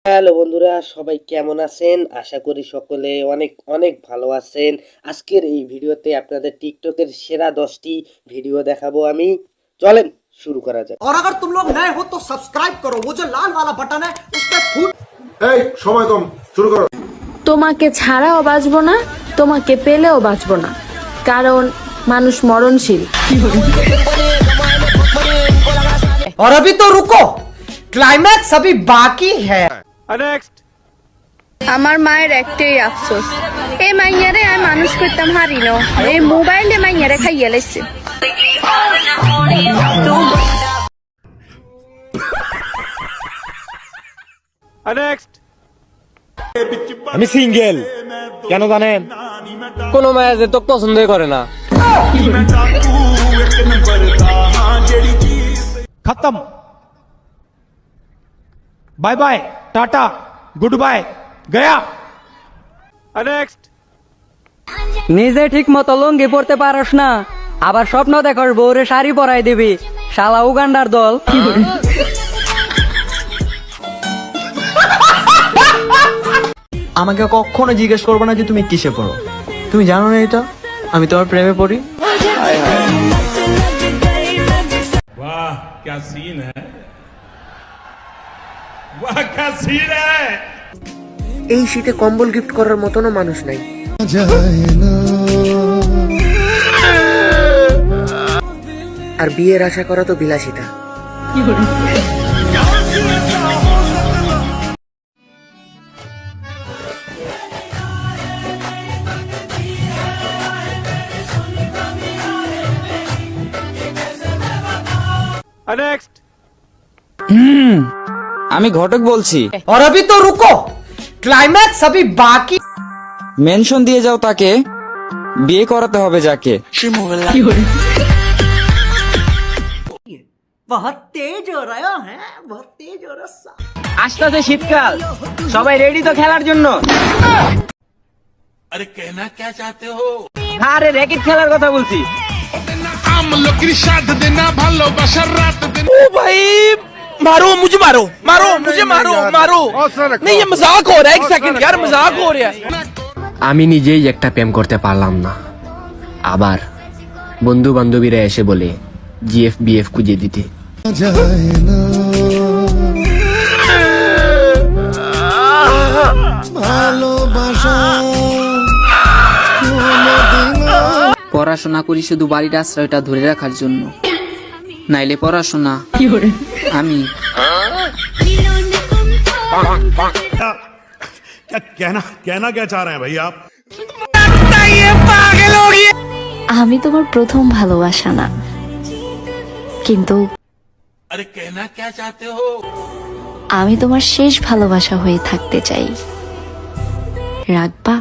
Hello বন্ধুরা, সবাই কেমন আছেন? আশা করি সকলে অনেক অনেক ভালো আছেন। আজকের এই ভিডিওতে আপনাদের টিকটকের সেরা 10টি ভিডিও দেখাবো আমি। চলেন শুরু করা যাক। और अगर तुम लोग नए हो तो सब्सक्राइब करो, वो जो लाल वाला बटन है उस पर फूट। এই সময় কম, শুরু করো। তোমাকে ছাড়াও বাঁচবো না, তোমাকে পেলেও বাঁচবো না, কারণ মানুষ মরণশীল। और अभी तो रुको, क्लाइमैक्स अभी बाकी है। আমার মায়ের একটাই আফসোস, এই মাইয়ারে আমি মানুষ করতাম হারি না, এই মোবাইলে মাইয়ারে খাইয়া লাইছে। আমি সিঙ্গেল, কেন জানেন? কোনো মায়া যে তো পছন্দই করে না। खत्म, बाय बाय, टाटा, गुड बाय, गया। নিজে ঠিক মতো লুঙ্গি পড়তে পারস না, আবার স্বপ্ন দেখস বউরে শাড়ি পরাই দিবি, শালা উগান্ডার দল। আমাকে কখনো জিজ্ঞেস করবে না যে তুমি কিসে পড়ো। তুমি জানো না এটা আমি তোমার প্রেমে পড়ি। वाह क्या सीन है, वाह क्या सीन है। এই শীতে কম্বল গিফট করার মতনও মানুষ নাই। আর বিয়ের আশা করা তো বিলাসিতা। আমি ঘটক বলছি। और अभी तो रुको, क्लाइमैक्स अभी बाकी। মেনশন দিয়ে যাও তাকে, বিয়ে করাতে হবে যাকে। बहुत तेज हो रहा है, बहुत तेज हो रहा। আসতেছে শীতকাল, সবাই রেডি তো খেলার জন্য? अरे कहना क्या चाहते हो? আরে র্যাকেট খেলার কথা বলছি। ओ भाई, मारो मुझे, मारो मारो मुझे, मारो मारो। नहीं ये मजाक हो रहा है, एक सेकंड यार, मजाक हो रहा है। আমি নিজেই একটা প্রেম করতে পারলাম না, আবার বন্ধু বান্ধবীরা এসে বলে জিএফ বিএফ খুঁজে দিতে। পড়াশোনা করি শুধু বাড়ির আশ্রয়টা ধরে রাখার জন্য, নাইলে পড়াশোনা আমি। क्या कहना क्या चाह रहे हैं भाई आप? আমি তোমার প্রথম ভালোবাসা না, কিন্তু अरे कहना क्या चाहते हो? আমি তোমার শেষ ভালোবাসা হয়ে থাকতে চাই, রাখবা?